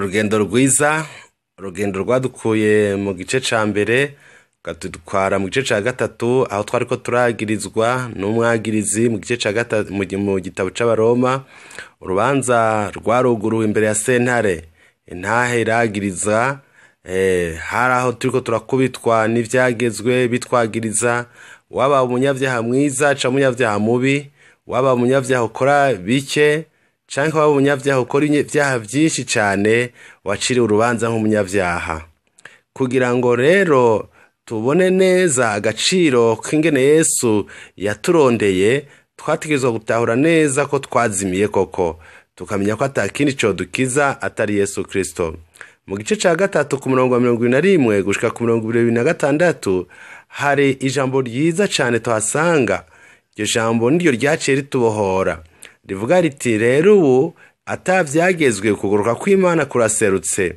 urugendo rwiza, urugendo rwadukuye mu gice ca mbere gatutwara mu gice ca gatatu, aho twariko turagirizwa n'umwagirizi mu gice ca gatatu mu gitabo c'abaroma. Urubanza rwaruguruwe imbere ya sentare, intahe iragiriza, hari aho turiko turakubitwa n'ivyagezwe bitwagiriza, waba umunyavyaha mwiza canke umunyavyaha mubi, waba umunyavyaha ukora bike canke waba umunyavyaha ukora ivyaha vyinshi cane, waciriwe urubanza nk'umunyavyaha. Kugira ngo rero tubone neza agaciro k'ingene Yesu yaturondeye, twategerezwa gutahura neza ko twazimiye koko, tukamenya ko atakindi codukiza atari Yesu Kristo. Mu gice ca gatatu ku murongo wa 21 gushika ku murongo wa 26 hari ijambo ryiza cane tuhasanga. Iryo jambo niryo ryaciye ritubohora, rivuga riti rero ubu atavyagezwe kuguruka kw'Imana kuraserutse.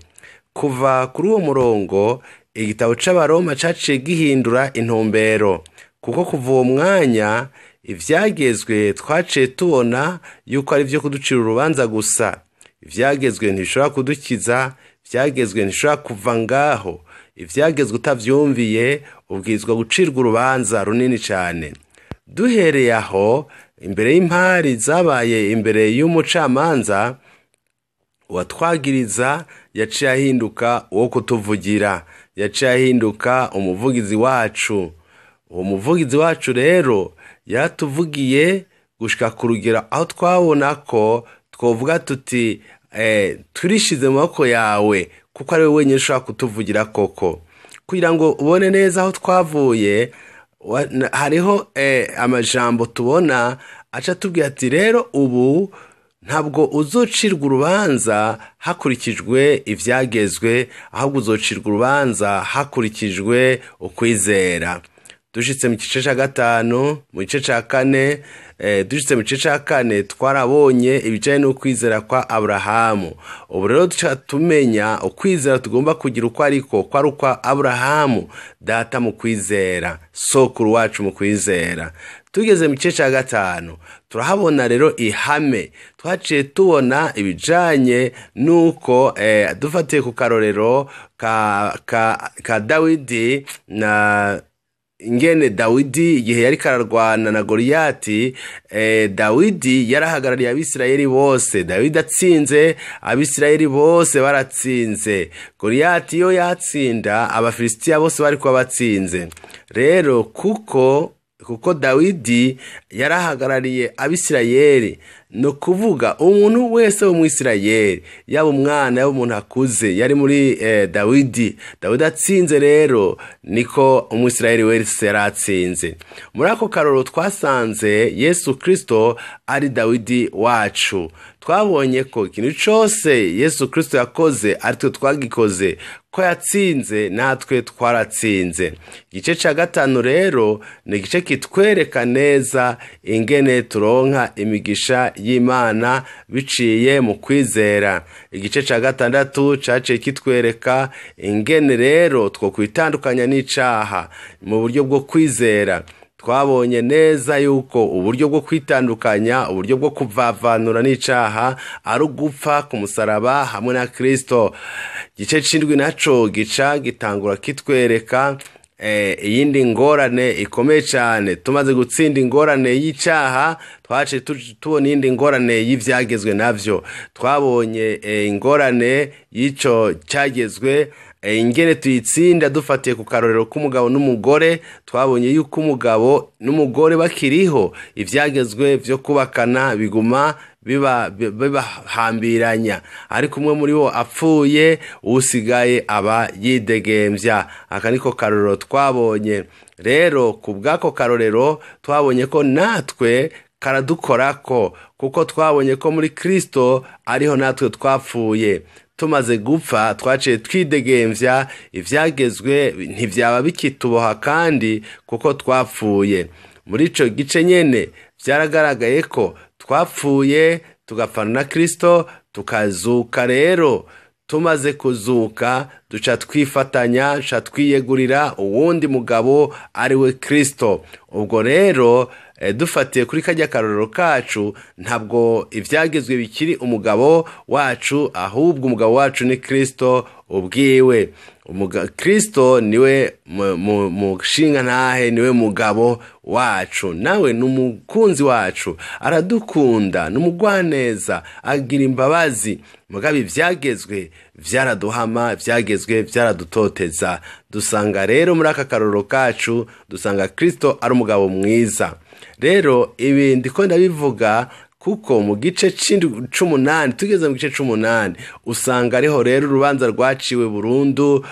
Kuva kuri uwo murongo igitabo c'abaroma caciye gihindura intumbero, kuko kuva uwo mwanya ivyagezwe twaciye tubona yuko ari vyo kuducira urubanza gusa. Ivyagezwe ntibishobora kudukiza, ivyagezwe ntishobora kuva ngaho. Ivyagezwe utavyumviye ubwirizwa gucirwa urubanza runini cane. Duhereye aho, imbere y'impari zabaye imbere y'umucamanza, uwatwagiriza yaciye ahinduka uwo kutuvugira, yaciye ahinduka umuvugizi wacu. Uwo muvugizi wacu rero yaratuvugiye gushika ku rugero aho twabona ko twovuga tuti turishize mu maboko yawe, kuko ari we wenyine ushobora kutuvugira koko. Kugira ngo ubone neza aho twavuye, hariho amajambo tubona aca tubwira ati rero ubu ntabwo uzocirwa urubanza hakurikijwe ivyagezwe, ahubwo uzocirwa urubanza hakurikijwe ukwizera. Dushitse mu gice ca gatanu, mu gice ca kane, dushitse mu gice ca kane twarabonye ibijanye n'ukwizera kwa Aburahamu. Ubu rero duca tumenya ukwizera tugomba kugira uko ariko, ko ari ukwa Aburahamu, data mu kwizera, sokuru wacu mu kwizera. Tugeze mu gice ca gatanu turahabona rero ihame, twaciye tubona ibijanye nuko dufatiye ku karorero ka Dawidi, na ingene Dawidi igihe yari kararwana na Goliyati, Dawidi yarahagarariye Abisirayeli bose. Dawidi atsinze, Abisirayeli bose baratsinze. Goliyati yo yatsinda, Abafilisitiya bose bari kuba batsinze. Rero kuko Dawidi yarahagarariye Abisirayeli, no kuvuga umuntu wese wo mu Isirayeli, yaba umwana yaba umuntu akuze, yari muri Dawidi atsinze. Rero niko umwisirayeli wese yaratsinze. Muri ako karoro twasanze Yesu Kristo ari Dawidi wacu. Twabonye ko ikintu cose Yesu Kristo yakoze ari twe twagikoze, ko yatsinze natwe twaratsinze. Igice ca gatanu rero ni igice kitwereka neza ingene turonka imigisha y'Imana biciye mu kwizera. Igice ca gatandatu caciye kitwereka ingene rero two kwitandukanya n'icaha mu buryo bwo kwizera. Twabonye neza yuko uburyo bwo kwitandukanya, uburyo bwo kuvavanura n'icaha ari ugupfa ku musaraba hamwe na Kristo. Igice c'indwi naco gica gitangura kitwereka iyindi ngorane ikomeye cane. Tumaze gutsinda ingorane y'icaha, twaciye tubona iyindi ngorane y'ivyagezwe navyo. Twabonye ingorane y'ico cyagezwe, ingene tuyitsinda dufatiye ku karorero k'umugabo n'umugore. Twabonye yuko umugabo n'umugore bakiriho, ivyagezwe vyo kubakana biguma bibahambiranya, ariko umwe muri bo apfuye, usigaye aba yidegemvya. Aka niko karorero twabonye. Rero ku bwako karorero twabonye ko natwe karadukorako, kuko twabonye ko muri Kristo ariho natwe twapfuye. Tumaze gupfa twaciye twidegemvya, ivyagezwe ntivyaba bikituboha kandi kuko twapfuye. Muri ico gice nyene vyaragaragaye ko twapfuye tugapfana na Kristo, tukazuka. Rero tumaze kuzuka duca twifatanya, duca twiyegurira uwundi mugabo ari we Kristo. Ubwo rero dufatiye kuri kajya karorero kacu, ntabwo ibyagezwe bikiri umugabo wacu, ahubwo umugabo wacu ni Kristo ubwiwe. Kristo niwe mushinga ntahe, niwe mugabo wacu, nawe n'umukunzi wacu, aradukunda, n'umugwaneza, agira imbabazi. Mugabe ibyagezwe byaraduhama, ibyagezwe byaradutoteza. Dusanga rero muri aka karorero kacu, dusanga Kristo ari umugabo mwiza. Rero ibi ndiko ndabivuga kuko mu gice c'8, tugeze mu gice c'8, usanga ariho rero urubanza rwaciwe burundu.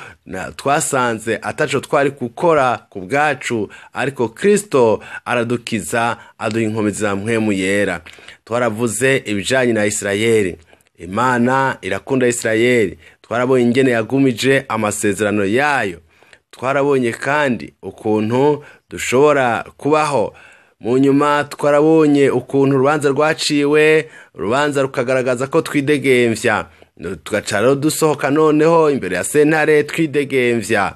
Twasanze ataco twari gukora ku bwacu, ariko Kristo aradukiza, aduha inkomezi za mpwemu yera. Twaravuze ibijanye na Isirayeli. Imana irakunda Isirayeli. Twarabonye ingene yagumije amasezerano yayo. Twarabonye kandi ukuntu dushobora kubaho. Mu nyuma twarabonye ukuntu urubanza rwaciwe, urubanza rukagaragaza ko twidegemvya. Tugacaro dusohoka noneho imbere ya sentare twidegemvya.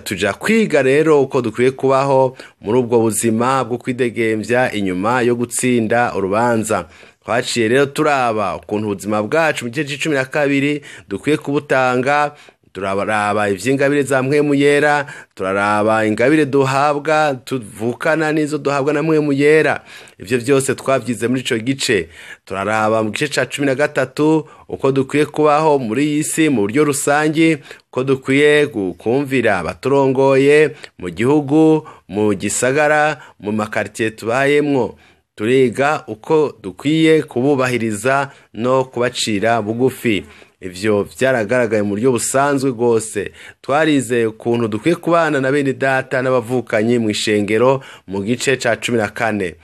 Tuja kwiga rero uko dukwiye kubaho muri ubwo buzima bwo kwidegemvya inyuma yo gutsinda urubanza. Twaciye rero turaba ukuntu ubuzima bwacu mu gice c'12 dukwiye kubutanga. Turaraba ivy'ingabire za mpwemu yera, turaraba ingabire duhabwa tuvukana n'izo duhabwa na mpwemu yera. Ivyo byose twavyize muri ico gice. Turaraba mu gice ca 13 uko dukwiye kubaho muri iyi si mu buryo rusangi, uko dukwiye kumvira abaturongoye mu gihugu, mu gisagara, mu makartier tubayemwo. Turiga uko dukwiye kububahiriza no kubacira bugufi. Ivyo byaragaragaye mu buryo busanzwe rwose. Twarize ukuntu dukwiye kubana na bene data n'abavukanyi mu ishengero mu gice ca 14.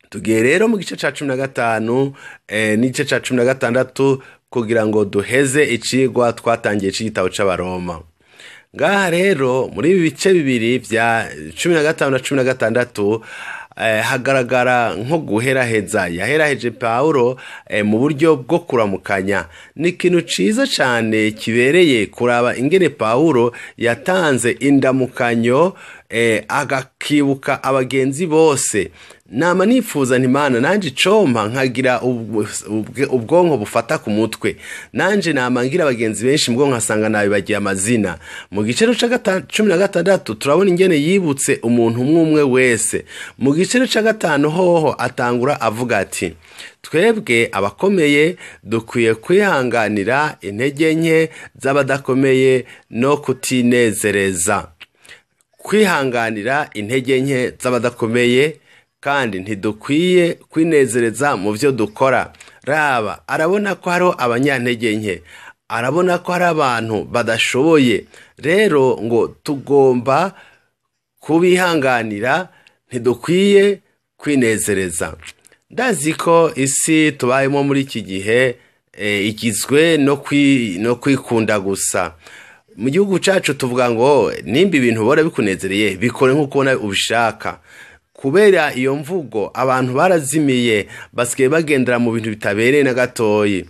Tugiye rero mu gice ca 15 n'igice ca 16 kugira ngo duheze icigwa twatangiye c'igitabo c'Abaroma. Ngaha rero muri ibi bice bibiri bya 15 na 16 hagaragara nko guheraheza. Yaheraheje Paulo mu buryo bwo kuramukanya. Ni ikintu ciza cyane kibereye kuraba ingene Paulo yatanze indamukanyo agakibuka abagenzi bose. Nama nifuza ntimana nanje compa nkagira ubwonko bufata ku mutwe. Nanje nama ngira abagenzi benshi mbwo nkasanga nabi bagiye amazina. Mu gice ca 16 turabona ingene yibutse umuntu umwe wese. Mu gice ca 5 hoho atangura avuga ati: twebwe abakomeye dukwiye kwihanganira intege nke z'abadakomeye no kutinezereza. Kwihanganira intege nke z'abadakomeye kandi ntidukwiye kwinezereza mu byo dukora. Raba arabona ko haro abanyantege nke, arabona ko hari abantu badashoboye. Rero ngo tugomba kubihanganira, ntidukwiye kwinezereza. Ndazi ko isi tubayemo muri iki gihe igizwe no kwikunda gusa. Mu gihugu cyacu tuvuga ngo nimba ibintu bora bikunezereye bikore nk'uko ubishaka. Kubera iyo mvugo abantu barazimiye, basigaye bagendera mu bintu bitabereye na gatoyi.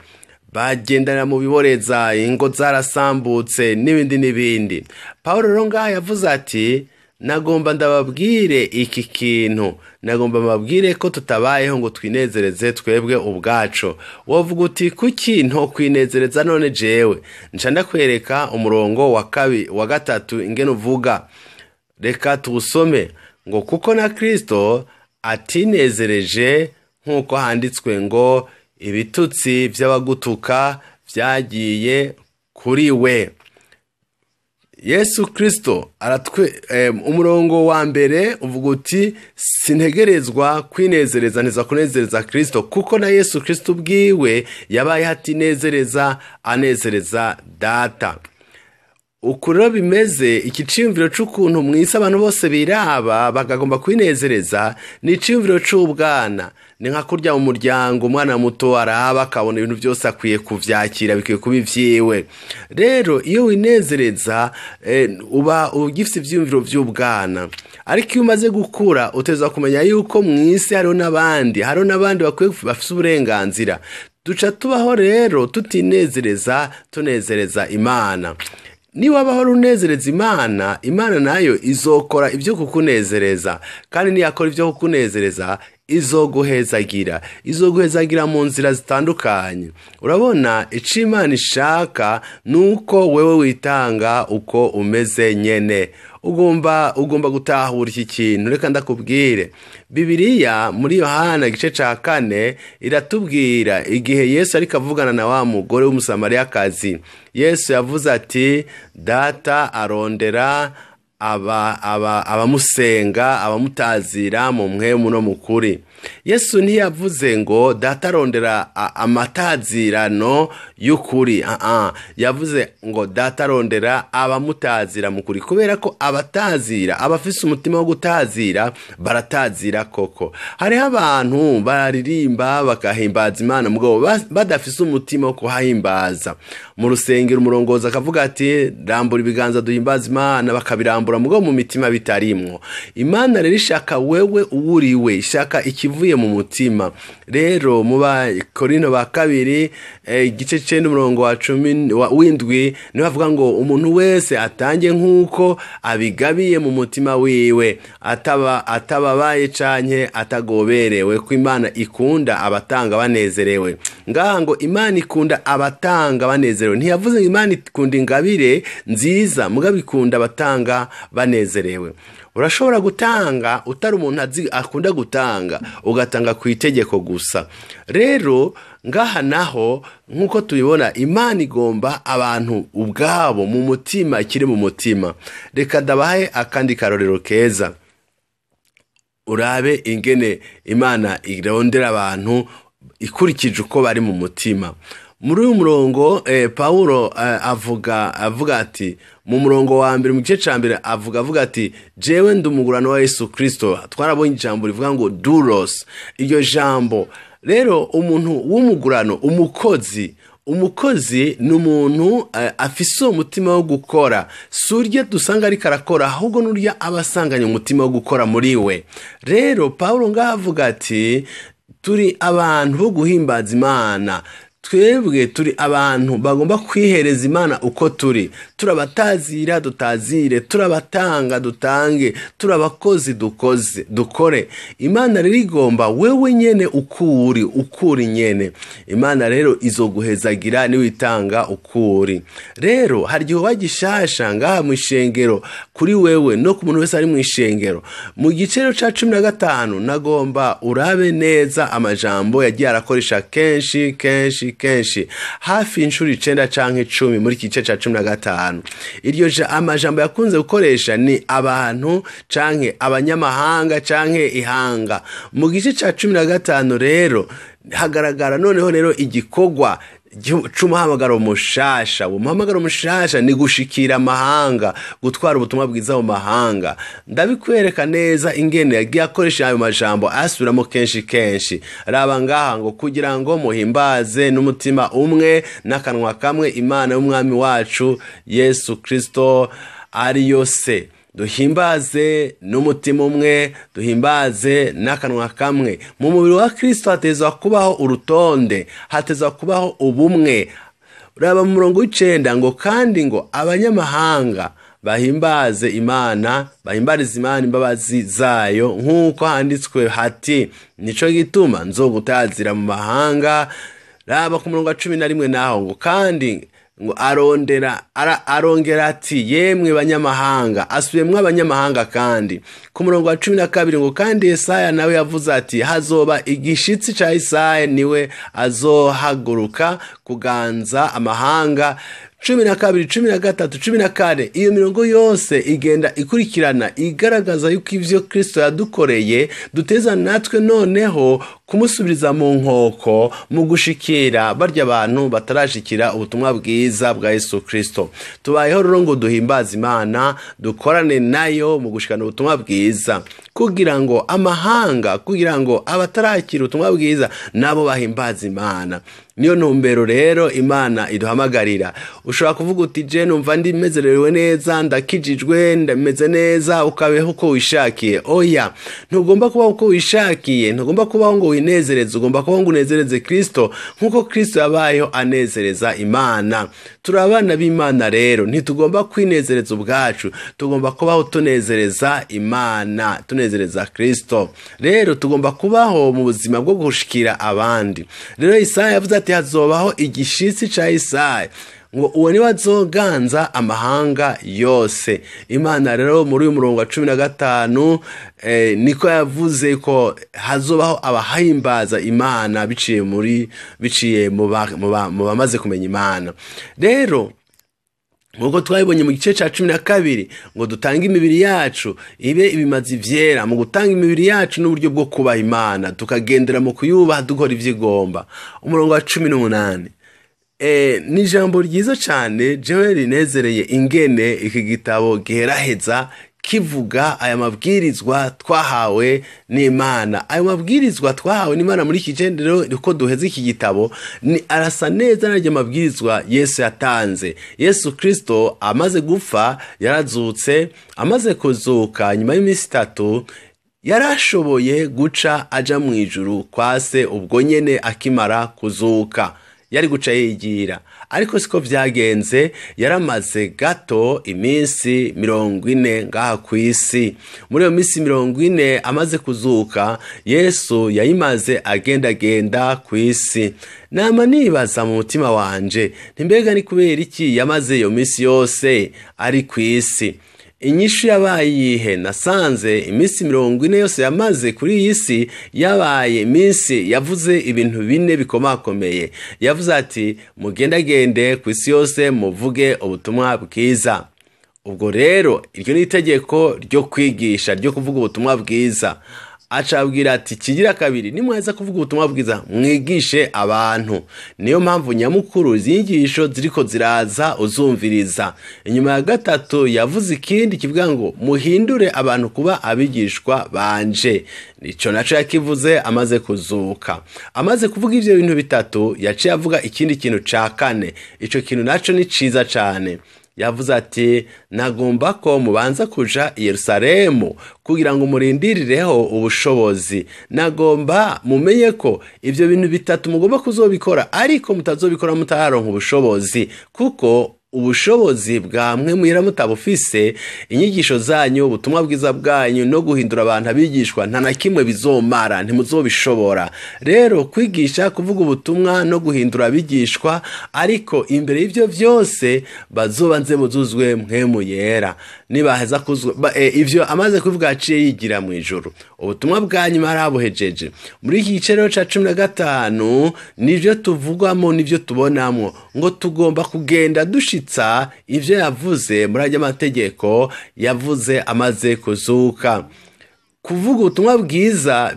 Bagendera mu biboreza, ingo zarasambutse n'ibindi. Paulo rero ngaha yavuze ati: nagomba ndababwire iki kintu, nagomba mbabwire ko tutabayeho ngo twinezereze twebwe ubwacu. Wovuga uti kuki nto kwinezereza none jewe? Nca ndakwereka umurongo wa 3 ingene uvuga. Reka tuwusome ngo: kuko na Kristo atinezereje nk'uko handitswe ngo ibitutsi by'abagutuka byagiye kuri we. Yesu Kristo umurongo wa mbere uvuga uti sintegerezwa kwinezereza, neza kunezereza Kristo, kuko na Yesu Kristo ubwiwe yabaye hatinezereza, anezereza Data. Ukuriro bimeze ikiciyumviro c'ukuntu mwisi abantu bose biraba bakagomba kwinezereza, ni iciyumviro c'ubwana. Ni nka kurya mu muryango umwana muto araba akabona ibintu byose akwiye kuvyakira, bikwiye kuba ivyiwe. Rero iyo winezereza uba ugifite ivyumviro vy'ubwana. Ariko iyo umaze gukura uteza kumenya yuko mwisi hariho n'abandi bakwiye bafite uburenganzira. Duca tubaho rero tutinezereza, tunezereza Imana. niba wabaho unezereza Imana, Imana nayo izokora ibyo kukunezereza, kandi niyakora ibyo kukunezereza izoguhezagira mu nzira zitandukanye. Urabona ico Imana ishaka nuko wewe witanga uko umeze nyene. Ugomba gutahura iki kintu. Reka ndakubwire, Bibiliya muri Yohana igice ca 4 iratubwira igihe Yesu ariko avugana na wa mugore w'umusamariyakazi. Yesu yavuze ati, data arondera abamusenga, abamutazira mu mpwemu no mukuri. Yesu ntiyavuze ngo data arondera amatazirano y'ukuri, yavuze ngo data arondera abamutazira mu kuri, kubera ko abatazira, abafise umutima wo gutazira baratazira koko. Hariho abantu bararirimba bakahimbaza Imana mugabo badafise umutima wo kuhahimbaza. Mu rusengero umurongozi akavuga ati, rambura ibiganza duhimbaza Imana, bakabirambura mugabo mu mitima bitarimwo. Imana rero ishaka wewe uwuriwe, ishaka ikivuye mu mutima. Rero mu Bakorinto ba 2 igice c'umurongo wa 17 niho avuga ngo umuntu wese atange nk'uko abigabiye mu mutima wiwe, atababaye canke atagoberewe, ko Imana ikunda abatanga banezerewe. Ngaha ngo Imana ikunda abatanga banezerewe, ntiyavuze ngo Imana ikunda ingabire nziza, mugabo ikunda abatanga banezerewe. Urashobora gutanga utari umuntu akunda gutanga, ugatanga ku itegeko gusa. Rero ngaha naho nkuko tubibona, Imana igomba abantu ubwabo mu mutima, ikiri mu mutima. Reka dabahe akandi karorero keza, urabe ingene Imana irondera abantu ikurikije uko bari mu mutima. Muri uyu murongo Paulo avuga ati, mu murongo wa 1 mu gice ca 2 avuga ati, jewe ndumugurano wa Yesu Kristo. Twarabonye ijambo rivuga ngo doulos. Iryo jambo rero, umuntu w'umugurano, umukozi ni umuntu afise umutima wo gukora. Surya dusanga ariko arakora, ahubwo nurya abasanganye umutima wo gukora muri we. Rero Paulo ngavuga ati, turi abantu bo guhimbaza Imana. Twebwe turi abantu bagomba kwihereza Imana uko turi. Turabatazira dutazire, turabatanga dutange, turabakozi dukore. Imana rero igomba wewe nyene ukuri nyene. Imana rero izoguhezagira niwitanga ukuri. Rero hari igihe wagishasha ngaha mu ishengero kuri wewe no ku muntu wese ari mu ishengero. Mu gicero ca 15 nagomba urabe neza amajambo yagiye arakoresha kenshi hafi inshuro 9 canke 10 muri kice ca 15. Iryo amajambo yakunze gukoresha ni abantu canke abanyamahanga canke ihanga. Mu gice ca 15 rero hagaragara noneho rero igikorwa c'umuhamagaro mushasha. Umuhamagaro mushasha ni gushikira amahanga, gutwara ubutumwa bwiza mu mahanga. Ndabikwereka neza ingene yagiye akoresha ayo majambo asubiramo kenshi. Raba ngaha ngo, kugira ngo muhimbaze n'umutima umwe n'akanwa kamwe Imana y'umwami wacu Yesu Kristo ariyo se. Duhimbaze n'umutima umwe, duhimbaze n'akanwa kamwe. Mu mubiri wa Kristo hatezwa kubaho urutonde, hatezwa kubaho ubumwe. Uraba mu murongo w'9 ngo, kandi ngo abanyamahanga bahimbaze Imana, bahimbarize Imana imbabazi zayo, nk'uko handitswe hati, nico gituma nzogutazira mu mahanga. Raba ku murongo wa 11 naho ngo, kandi ngo arongera ati, yemwe banyamahanga. Asubiyemwo abanyamahanga. Kandi ku murongo wa 12 ngo, kandi Yesaya nawe yavuze ati, hazoba igishitsi ca Yesaya, niwe azohaguruka kuganza amahanga. 12, 13, 14. Iyo mirongo yose igenda ikurikirana igaragaza yuko ivyo Kristo yadukoreye duteza natwe noneho kumusubiriza mu nkoko, mu gushikira barya abantu batarashikira ubutumwa bwiza bwa Yesu Kristo. Tubayeho rero ngo duhimbaze Imana, dukorane nayo mu gushikana ubutumwa bwiza, kugira ngo amahanga, kugira ngo abatarakira ubutumwa bwiza nabo bahimbaze Imana. Niyo ntumbero rero Imana iduhamagarira. Ushobora kuvuga uti, je numva ndi mezerewe neza, ndakijijwe, ndameze neza, ukabeho uko wishakiye. Oya, ntugomba kubaho uko wishakiye, ntugomba kubaho ngo winezereze, ugomba kubaho ngo unezereze Kristo nk'uko Kristo yabayeho anezereza Imana. Turi abana b'Imana rero ntitugomba kwinezereza ubwacu, tugomba kubaho tunezereza Imana, tunezereza Kristo. Rero tugomba kubaho mu buzima bwo gushikira abandi. Rero Isaya yavuze ati hazobaho igishitsi ca Isaya ngo uwo niwe azoganza amahanga yose. Imana rero muri uyu murongo wa 15 niko yavuze ko hazobaho abahimbaza Imana biciye mu bamaze kumenya Imana. Rero nk'uko twabibonye mu gice cya 12 ngo dutange imibiri yacu ibe ibimazi vyera. Mu gutanga imibiri yacu n'uburyo bwo kubaha Imana, tukagendera mu kuyubaha dukora ivyigomba. Umurongo wa 18 ni ijambo ryiza cyane jewe rinezereye ingene iki gitabo giheraheza kivuga aya mabwirizwa twahawe n'Imana. Ayo mabwirizwa twahawe n'Imana muri iki gendero uko duheze iki gitabo ni arasa neza n'ayo mabwirizwa Yesu yatanze. Yesu Kristo amaze gupfa yarazutse, amaze kuzuka nyuma y'iminsi 3 yarashoboye guca aja mu ijuru kwa se ubwo nyene akimara kuzuka. Yari guca yigira, ariko siko vyagenze. Yaramaze gato iminsi 40 ngaha kw'isi. Muri iyo minsi 40 amaze kuzuka, Yesu yayimaze agenda kw'isi. Nama nibaza mu mutima wanje ntimbega ni kubera iki yamaze iyo minsi yose ari kw'isi. Inyishu yabaye yihe? Nasanze iminsi 40 yose yamaze kuri iyi si yabaye iminsi yavuze ibintu bine bikomakomeye. Yavuze ati mugendagende ku isi yose muvuge ubutumwa bwiza. Ubwo rero iryo ni itegeko ryo kwigisha, ryo kuvuga ubutumwa bwiza. Acabwira ati kigira kabiri nimweza kuvuga ubutumwa bwiza mwigishe abantu. Niyo mpamvu nyamukuru zinyigisho ziriko ziraza uzumviriza. Inyuma ya gatatu yavuze ikindi kivuga ngo muhindure abantu kuba abigishwa banje. Nico naco yakivuze amaze kuzuka. Amaze kuvuga ivyo bintu bitatu yaciye avuga ikindi kintu ca kane. Ico kintu naco ni ciza cane. Yavuze ati nagomba ko mubanza kuja i Yerusalemu kugira ngo murindirireho ubushobozi. Nagomba mumenye ko ivyo bintu bitatu mugomba kuzobikora, ariko mutazobikora mutaronka ubushobozi, kuko ubushobozi bwa mwe muhira mutabufise, inyigisho zanyu, ubutumwa bwiza bwanyu no guhindura abantu abigishwa nta na kimwe bizomara, ntimuzobishobora. Rero kwigisha, kuvuga ubutumwa no guhindura abigishwa, ariko imbere y'ivyo vyose bazobanze muzuzwe mpwemu yera. Nibaheza kuzwa ivyo amaze kuvuga aciye yigira mu ijuru. Ubutumwa bwanyu arabuhejeje. Muri iki gice rero ca 15 nivyo tuvugwamo, nivyo tubonamo ngo tugomba kugenda dushitsa ivyo yavuze muri aya mategeko yavuze amaze kuzuka. Kuvuga ubutumwa bwiza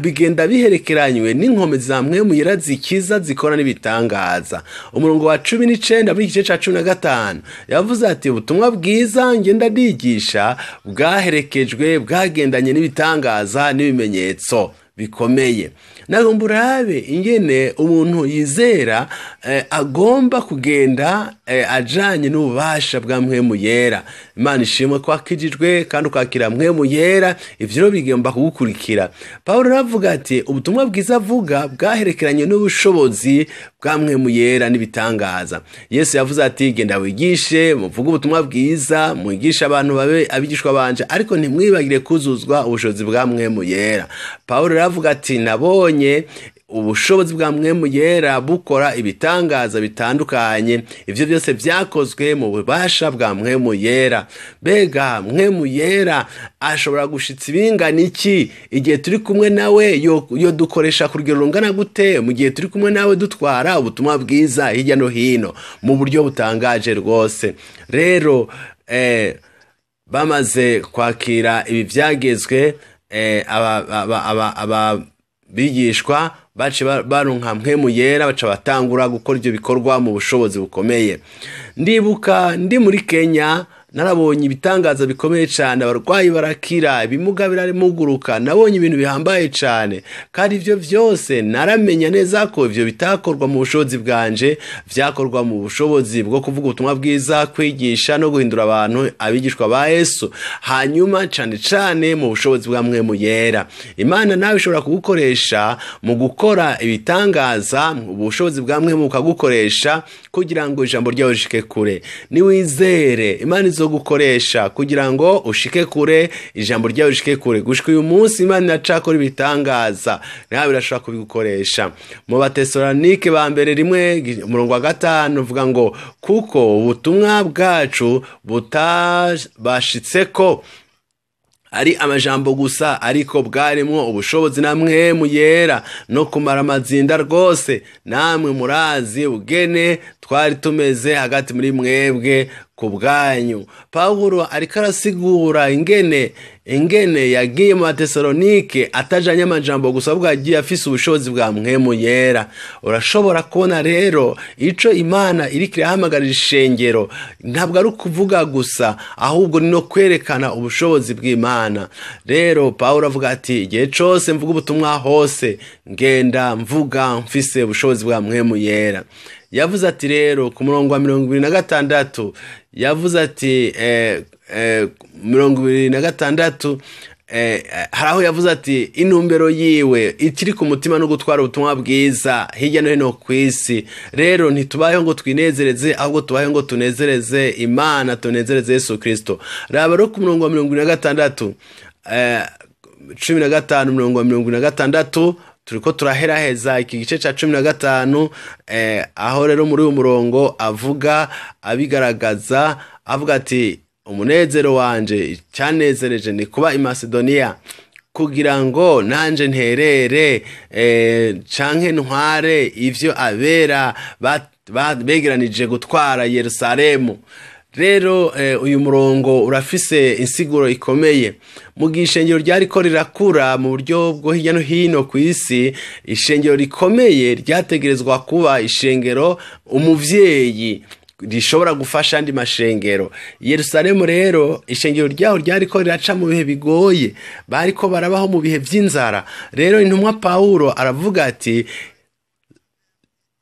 bigenda biherekeranywe n'inkomezi za mpwemu yera zikiza zikora n'ibitangaza. Umurongo wa 19 muri igice ca 15 yavuze ati ubutumwa bwiza ngenda ndigisha bwaherekejwe bwagendanye n'ibitangaza n'ibimenyetso bikomeye. Nagomba urabe ingene umuntu yizera agomba kugenda ajanye n'ububasha bwa mpwemu yera. Imana ishimwe ko akijijwe kandi ukakira mpwemu yera, ivyo bigomba kugukurikira. Paulo aravuga ati ubutumwa bwiza avuga bwaherekeranye n'ubushobozi bwa mpwemu yera n'ibitangaza. Yesu yavuze ati genda wigishe, muvuge ubutumwa bwiza, mwigisha abantu babe abigishwa banje, ariko ntimwibagire kuzuzwa ubushobozi bwa mpwemu yera. Paulo aravuga ati nabonye ubushobozi bwa mpwemu yera bukora ibitangaza bitandukanye. Ivyo byose vyakozwe mu bubasha bwa mpwemu yera. Bega mpwemu yera ashobora gushitsa ibingana iki igihe turi kumwe nawe? Yo dukoresha ku rugero rungana gute mu gihe turi kumwe nawe dutwara ubutumwa bwiza hirya no hino mu buryo butangaje rwose. Rero bamaze kwakira ibi vyagezwe, bigishwa bace barunka mpwemu yera, baca batangura gukora ibyo bikorwa mu bushobozi bukomeye. Ndibuka ndi muri Kenya narabonye ibitangaza bikomeye cyane, abarwayi barakira, ibimuga biramuguruka, nabonye ibintu bihambaye cyane, kandi ibyo byose naramenya neza ko ibyo bitakorwa mu bushobozi bwanje, byakorwa mu bushobozi bwo kuvuga ubutumwa bwiza, kwigisha no guhindura abantu abigishwa ba Yesu, hanyuma cyane cyane mu bushobozi bwa mwemu yera. Imana nawe ishobora kugukoresha mu gukora ibitangaza, ubushobozi bwa mwemu bukagukoresha kugira ngo ijambo ryawe rishike kure. Niwizere, Imana izogukoresha kugira ngo ushike kure, ijambo ryawe rishike kure. Gushika uyu munsi Imana iracakora ibitangaza, nawe birashobora kubigukoresha. Mu Batesalonike ba mbere 1:5 uvuga ngo kuko ubutumwa bwacu butabashitseko ari amajambo gusa, ariko bwarimo ubushobozi namwe muyera no kumara amazinda rwose. Namwe murazi ugene twari tumeze hagati muri mwebwe ku bwanyu. Pawulo ariko arasigura ingene yagiye mu Batesalonike atajanye amajambo gusa, ahubwo yagiye afise ubushobozi bwa mwemu yera. Urashobora kubona rero ico Imana iriko irahamagarira ishengero ntabwo ari ukuvuga gusa, ahubwo ni no kwerekana ubushobozi bw'Imana. Rero Pawulo avuga ati igihe cose mvuga ubutumwa hose ngenda mvuga mfise ubushobozi bwa mwemu yera. Yavuze ati rero ku murongo wa 26 yavuze ati 26 haraho yavuze ati intumbero yiwe ikiri ku mutima no gutwara ubutumwa bwiza hirya no hino ku isi. Rero ntitubayeho ngo twinezereze, ahubwo tubayeho ngo tunezereze Imana, tunezereze Yesu Kristo. Raba ro ku murongo wa 26 15 murongo wa 26 turiko turaheraheza iki gice ca 15, aho rero muri uyu murongo avuga abigaragaza, avuga ati umunezero wanje cyanezereje ni kuba i Macedonia, kugira ngo nanje nterere canke ntware ivyo abera begeranije gutwara Yerusalemu. Rero uyu murongo urafise insiguro ikomeye. Mu gishengero ryariko rirakura mu buryo bwo hirya no hino ku isi, ishengero rikomeye ryategerezwa kuba ishengero umuvyeyi rishobora gufasha andi mashengero. Yerusalemu rero ishengero ryaho ryariko riraca mu bihe bigoye, bariko barabaho mu bihe vy'inzara. Rero intumwa Pawulo aravuga ati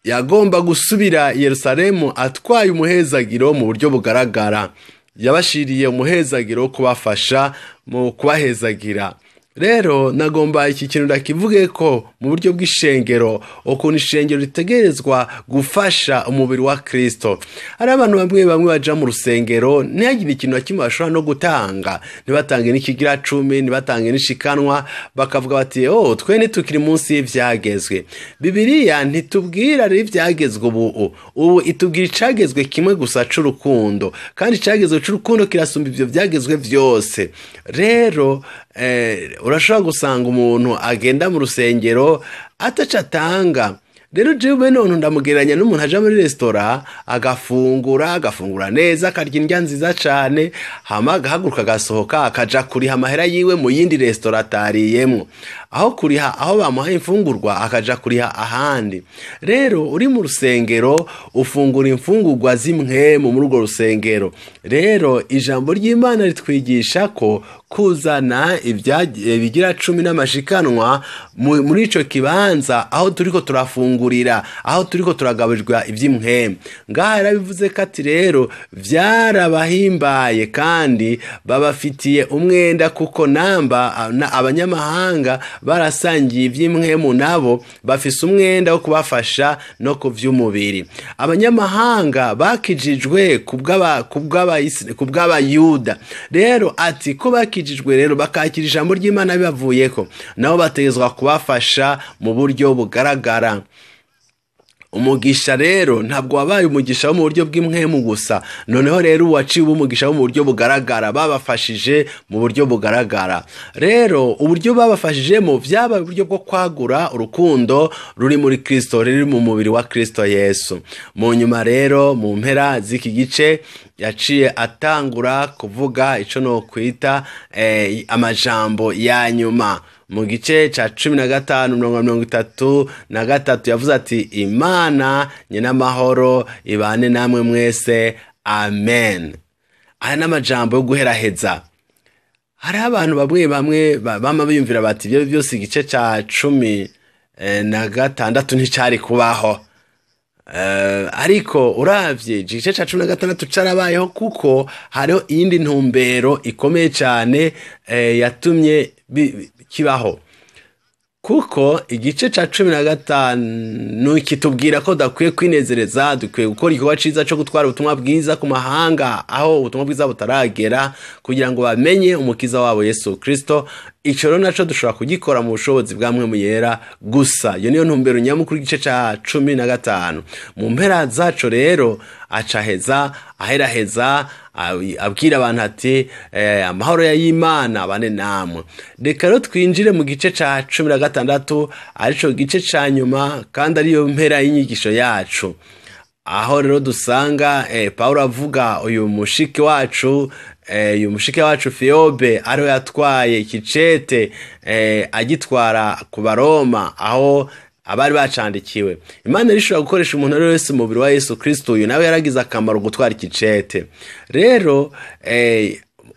yagomba gusubira Yerusalemu atwaye umuhezagiro mu buryo bugaragara. Yabashiriye umuhezagiro kubafasha mu kubahezagira. Rero nagomba iki kintu ndakivuge ko mu buryo bw'ishengero, ukuntu ishengero ritegerezwa gufasha umubiri wa Kristo. Hari abantu bamwe baja mu rusengero ntihagire ikintu kimwe bashobora no gutanga, ntibatange n'ikigira 10, ntibatange n'ishikanwa, bakavuga bati twene tukiri munsi y'ivyagezwe. Bibiliya ntitubwira ari ivyagezwe ubu itubwira icagezwe kimwe gusa c'urukundo, kandi icagezwe c'urukundo kirasumba ivyo vyagezwe vyose. Rero urashobora gusanga umuntu agenda mu rusengero ataca atanga. Rero jewe none ndamugereranya n'umuntu aja muri restaurant agafungura neza, akarya indya nziza cane, hama agahaguruka agasohoka akaja kuriha amahera yiwe mu yindi restaurant atariyemwo. Aho kuriha aho bamuhaye imfungurwa akaja kuriha ahandi. Rero uri mu rusengero ufungura imfungurwa zimwe muri urwo rusengero. Rero ijambo ry'Imana ritwigisha ko kuzana ibigira 10 n'amashikanwa muri ico kibanza aho turiko turafungurira, aho turiko turagaburirwa ivy'imwe. Ngaha yarabivuze ko ati rero vyarabahimbaye kandi babafitiye umwenda, kuko abanyamahanga barasangiye ivy'imwe nabo bafise umwenda wo kubafasha no kuvy'umubiri. Abanyamahanga bakijijwe kubw'abayuda. Rero ati ko bakijijwe rero bakakira ijambo ry'Imana bibavuyeko, nabo bategezwa kubafasha mu buryo bugaragara. Umugisha rero ntabwo wabaye umugisha wo mu buryo bw'imwemu gusa, noneho rero waciwe umugisha wo mu buryo bugaragara, babafashije mu buryo bugaragara. Rero uburyo babafashijemo byaba uburyo bwo kwagura urukundo ruri muri Kristo, ruri mu mubiri wa Kristo Yesu. Mu nyuma rero mu mpera z'iki gice yaciye atangura kuvuga ico no kwita amajambo ya nyuma. Mu gice ca 15:33 yavuze ati Imana nyina amahoro ibane namwe mwese, amen. aya n'amajambo yo guheraheza. Hari abantu bamwe bama biyumvira bati ibyo byose igice ca 16 nticari kubaho. Ariko uravye igice ca 16 carabayeho kuko hariho iyindi ntumbero ikomeye cyane yatumye kibaho. Kuko igice ca 15 kitubwira ko dakwiye kwinezereza, dukwiye gukora igikorwa ciza cyo gutwara ubutumwa bwiza ku mahanga aho ubutumwa bwiza butaragera, kugira ngo bamenye umukiza wabo Yesu Kristo. Ico rero naco dushobora kugikora mu bushobozi bwa mwe muyera gusa. Iyo niyo ntumbero nyamukuru igice ca 15. Mu mpera zaco rero aheraheza abwira abantu ati amahoro ya y'Imana abane namwe. Reka rero twinjire mu gice ca 16 arico gice ca nyuma kandi ariyo mpera y'inyigisho yacu, aho rero dusanga Paulo avuga uyu mushiki wacu Fiobe ariwe yatwaye ikicete agitwara ku Baroma aho abari bacandikiwe. Imana rishobora gukoresha umuntu ari wese umubiri wa Yesu Kristo, uyu nawe yaragize akamaro gutwara ikicete. Rero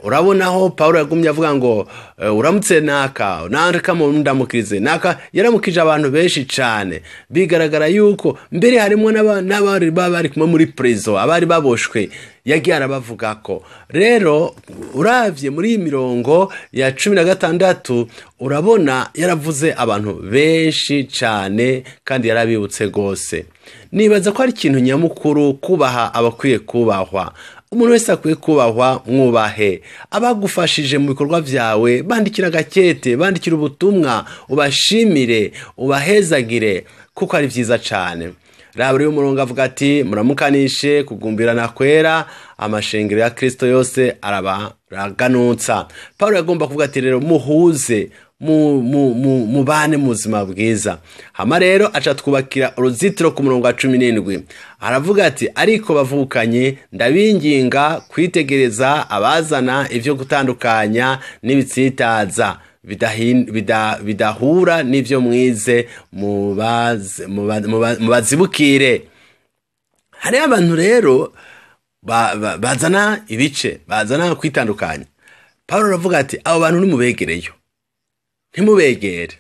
urabonaho Paulo yagumye avuga ngo uramutse naka mu ndamukirize naka. Yaramukije abantu benshi cyane, bigaragara yuko mbere harimo n'abari bari kumwe muri prison, abari baboshwe, yagiye arabavuga ko. Rero uravye muri imirongo ya 16 urabona yaravuze abantu benshi cyane kandi yarabibutse gose. Nibaza ko ari ikintu nyamukuru kubaha abakwiye kubahwa. Umuntu wese akwiye kubahwa, mwubahe. Abagufashije mu bikorwa vyawe, bandikira gakete, bandikira ubutumwa, ubashimire, ubahezagire, kuko ari vyiza cyane. Raba rero umurongo avuga ati muramukanishe kugumbirana kwera, amashengero ya Kristo yose araganutsa. Paulo yagomba kuvuga ati rero muhuze, mubane mu buzima bwiza. Hama rero aca twubakira uruzitiro ku murongo wa 17. Aravuga ati ariko bavukanye ndabinginga kwitegereza abazana ivyo gutandukanya n'ibitsitaza bidahura n'ivyo mwize mubazibukire. Hari abantu rero bazana ibice, bazana kwitandukanya. Paulo aravuga ati abo bantu nimubegereyo, ntimubegere.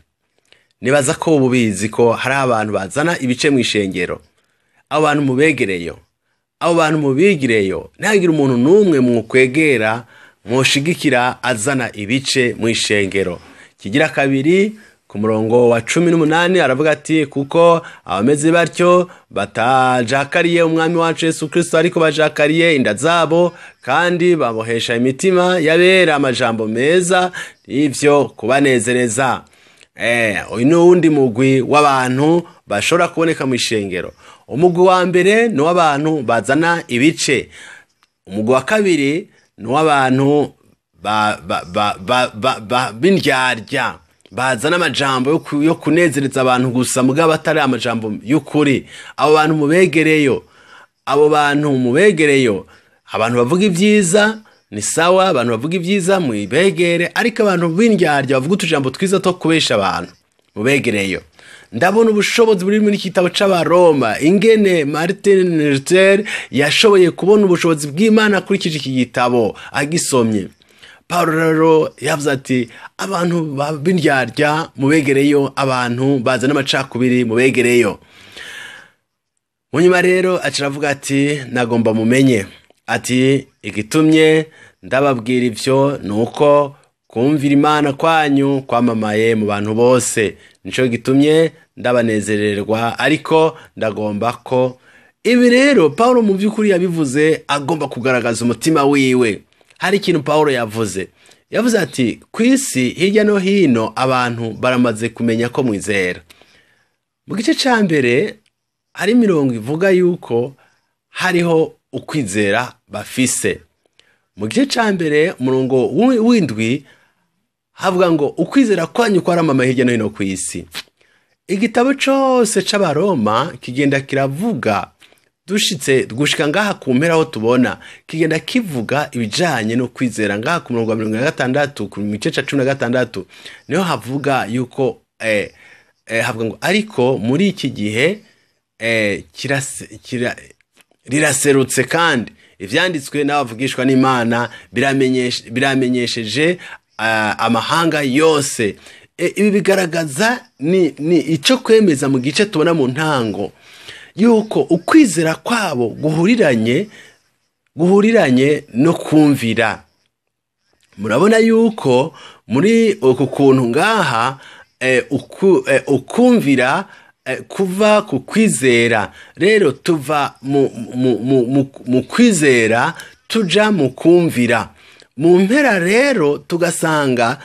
Nibaza ko ububizi ko hari abantu bazana ibice mu ishengero. Abo bantu mubegereyo, abo bantu mubigireyo. Ntagira umuntu numwe mukwegera mwoshigikira azana ibice mu ishengero. Kigira kabiri ku murongo wa 18 aravuga ati kuko abameze batyo batajakariye umwami wacu Yesu Kristo, ariko bajakariye inda zabo kandi babohesha imitima yabera amajambo meza ivyo kubanezereza. Uyu n'uwundi mugwi w'abantu bashobora kuboneka mu ishengero. Umugwi wa mbere ni w'abantu bazana ibice. Umugwi wa kabiri ni w'abantu b'indyarya, bazana amajambo yo kunezereza abantu gusa mugabo atari amajambo y'ukuri. Abo bantu mubegereyo, abantu bavuga ibyiza ni sawa, abantu bavuga ibyiza mwibegere, ariko abantu b'indyarya bavuga utujambo twiza to kubesha abantu mubegereyo. Ndabona ubushobozi buri muri kitabo c'Abaroma, ingene Martin Luther yashoboye kubona ubushobozi bw'Imana kuri iki gitabo agisomye. Paulo rero yavuze ati abantu b'indyarya mubegereyo, abantu bazana amacakubiri mubegereyo. Munyuma rero aciravuga ati nagomba mumenye ati igitumye ndababwira ivyo nuko kumvira Imana kwanyu kwamamaye mu bantu bose, nico gitumye ndabanezererwa, ariko ndagomba ko ibi rero Paulo mu by'ukuri yabivuze agomba kugaragaza umutima wiwe. Hari ikintu Paulo yavuze ati kwisi hirya no hino abantu baramaze kumenya ko mwizera. Mu gice ca mbere hari mirongo ivuga yuko hariho ukwizera bafise. Mu gice ca mbere umurongo w'indwi havuga ngo ukwizera kwanyu kwaramamaye hirya no hino kwisi. Igitabo cyose c'Abaroma kigenda kiravuga gushika ngaha ku mpera aho tubona kigenda kivuga ibijanye no kwizera. Ngaha ku murongo wa 16 ku mice ca 16 niho havuga yuko havuga ngo ariko muri iki gihe riraserutse kandi ivyanditswe n'abavugishwa n'Imana biramenyesheje amahanga yose. Ibi bigaragaza ni ico kwemeza mu gice tubona mu ntango yuko ukwizera kwabo guhuriranye no kumvira. Murabona yuko muri uku kuntu ngaha ukumvira kuva ku kwizera. Rero tuva mu kwizera tuja mu kumvira. Mu mpera rero tugasanga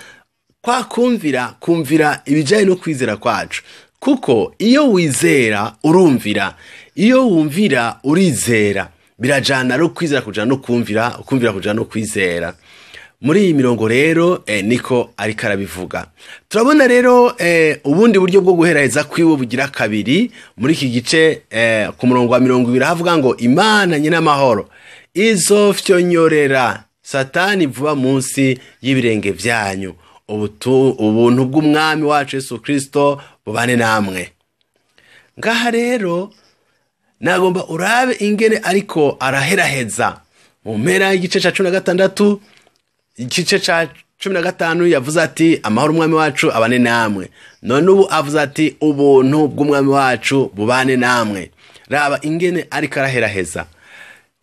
kwa kumvira ibijanye no kwizera kwacu, kuko iyo wizera urumvira, iyo wumvira urizera, birajana no kwizera kujana no kumvira, ukumvira kujana no kwizera. Muri iyi mirongo rero niko ariko arabivuga. Turabona rero ubundi buryo bwo guheraheza kwiwe bugira kabiri muri iki gice ku murongo wa 20 havuga ngo Imana nyina amahoro izofyonyorera Satani vuba munsi y'ibirenge vyanyu, ubuntu bw'umwami wacu Yesu Kristo bubane namwe. Ngaha rero nagomba urabe ingene ariko araheraheza mu mpera y'igice ca 16, igice ca 15 yavuze ati amahoro umwami wacu abane namwe. None ubu avuze ati ubuntu bw'umwami wacu bubane namwe. Raba ingene ariko araheraheza.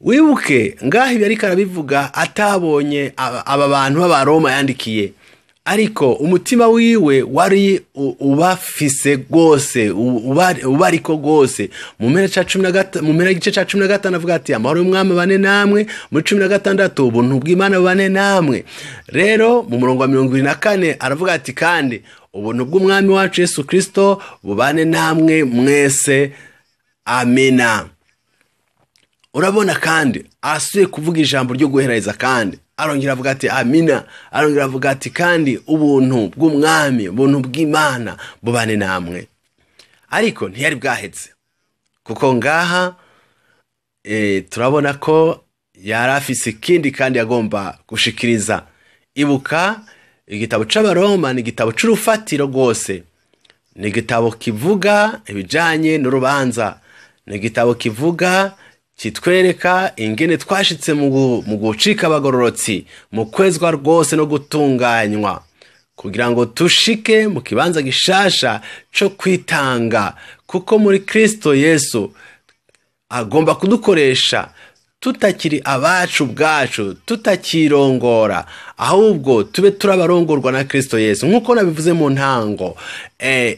Wibuke ngaho ibi ariko arabivuga atabonye aba bantu b'Abaroma yandikiye, ariko umutima wiwe wari ubafise gose, ubariko gose. Mu mpera igice ca 15 avuga ati amahoro y'umwami bane namwe, muri 16 ubuntu bw'Imana bane namwe. Rero mu murongo wa 24 aravuga ati kandi ubuntu bw'umwami wacu Yesu Kristo bubane namwe mwese, amina. Urabona kandi asuye kuvuga ijambo ryo guheraheza, kandi arongera avuga ati amina, arongera avuga ati kandi ubuntu bw'umwami, ubuntu bw'Imana bubane namwe. Ariko ntiyari bwahetse, kuko ngaha turabona ko yari afise ikindi kandi yagomba gushikiriza. Ibuka igitabo c'Abaroma ni igitabo c'urufatiro rwose, ni igitabo kivuga ibijanye n'urubanza, ni igitabo kivuga kitwereka ingene twashitse mu gucika abagororotsi, mu kwezwa rwose no gutunganywa, kugira ngo tushike mu kibanza gishasha co kwitanga, kuko muri Kristo Yesu agomba kudukoresha tutakiri abacu bwacu, tutakirongora, ahubwo tube turabarongorwa na Kristo Yesu. Nkuko nabivuze mu ntango,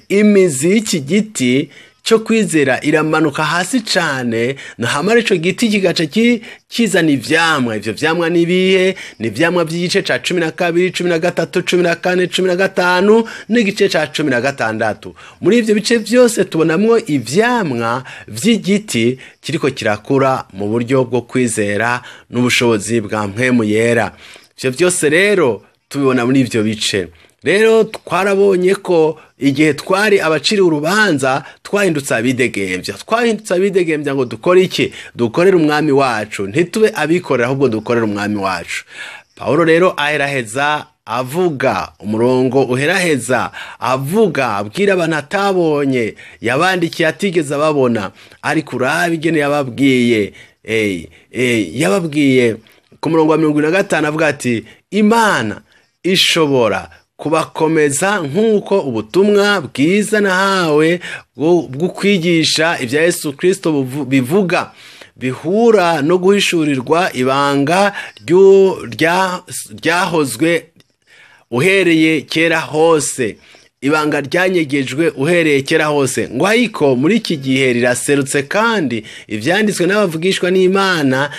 imizi y'iki giti cyo kwizera iramanuka hasi cane, nahamara ico giti kigaca kizana ivyamwa. Ivyo vyamwa nibihe? Ni ivyamwa by'igice ca 12, 13, 14, 15 n'igice ca 16. Muri ivyo bice byose tubonamwo ivyamwa vy'igiti kiriko kirakura mu buryo bwo kwizera n'ubushobozi bwa mpwemu yera. Ivyo byose rero tubibona muri ivyo bice. Rero twarabonye ko igihe twari abaciri urubanza twahindutse abidegembya ngo dukore iki? Dukorere umwami wacu, ntitube abikorera ahubwo dukorere umwami wacu. Paulo rero aheraheza avuga, umurongo uheraheza avuga abwira abantu atabonye, yabandikiye atigeze babona, ariko urabe ingene yababwiye. Yababwiye ku murongo wa 25 avuga ati Imana ishobora kubakomeza nk'uko ubutumwa bwiza nahawe bwo kwigisha ibya Yesu Kristo bivuga, bihura no guhishurirwa ibanga ryahozwe uhereye kera hose, ibanga ryanyegejwe uhereye kera hose, ngo ariko muri iki gihe riraserutse, kandi ivyanditswe n'abavugishwa n'Imana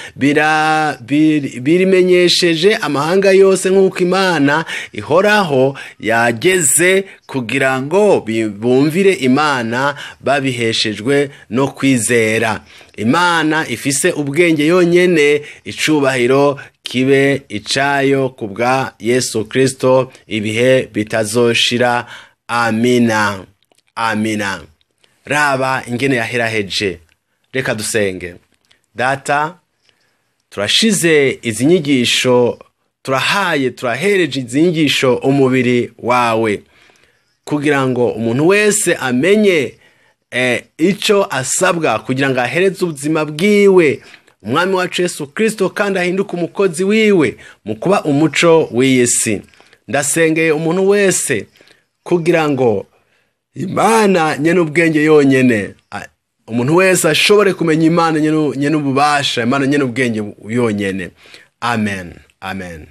birimenyesheje amahanga yose, nk'uko Imana ihoraho yageze kugira ngo bumvire Imana babiheshejwe no kwizera. Imana ifise ubwenge yonyene, icubahiro kibe icayo kubwa Yesu Kristo ibihe bitazoshira. Amina, amina. Raba ingene yaheraheje. Reka dusenge. Data, turashize izi nyigisho, turahereje izi nyigisho umubiri wawe, kugira ngo umuntu wese amenye ico asabwa kugira ngo ahereze ubuzima bwiwe umwami wacu Yesu Kristo kandi ahinduka umukozi wiwe mu kuba umuco w'iyi si. Ndasengeye umuntu wese kugira ngo Imana nyene ubwenge yonyene, umuntu wese ashobore kumenya Imana nyene ububasha, Imana nyene ubwenge yonyene. Amen. Amen.